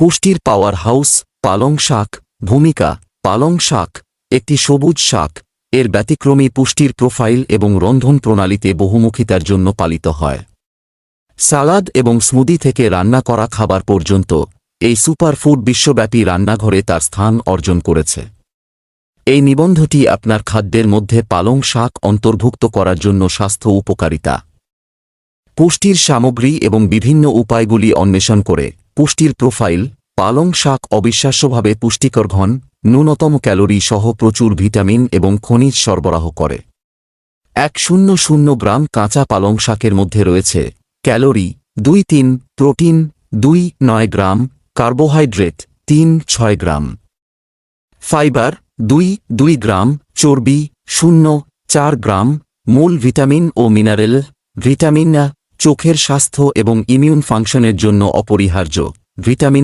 পুষ্টির power house পালং শাক। ভূমিকা: পালং শাক একটি সবুজ শাক। এর ব্যতিক্রমী পুষ্টির প্রোফাইল এবং রন্ধন প্রণালীতে বহুমুখিতার জন্য পালিত হয়। সালাদ এবং স্মুদি থেকে রান্না করা খাবার পর্যন্ত এই সুপারফুড বিশ্বব্যাপী রান্নাঘরে তার স্থান অর্জন করেছে। এই নিবন্ধটি আপনার খাদ্যের মধ্যে পালং শাক অন্তর্ভুক্ত করার জন্য স্বাস্থ্য উপকারিতা, পুষ্টির সামগ্রী এবং বিভিন্ন উপায়গুলি অন্বেষণ করে। পুষ্টির প্রোফাইল: পালং শাক অবিশ্বাস্যভাবে পুষ্টিকর, ঘন, ন্যূনতম ক্যালোরি সহ প্রচুর ভিটামিন এবং খনিজ সরবরাহ করে। 100 গ্রাম কাঁচা পালং শাকের মধ্যে রয়েছে ক্যালোরি 2-3, প্রোটিন 2-9 গ্রাম, কার্বোহাইড্রেট 3-6 গ্রাম, ফাইবার 2 গ্রাম, চর্বি 0.4 গ্রাম, মূল ভিটামিন ও মিনারেল: ভিটামিন চোখের স্বাস্থ্য এবং ইমিউন ফাংশনের জন্য অপরিহার্য। ভিটামিন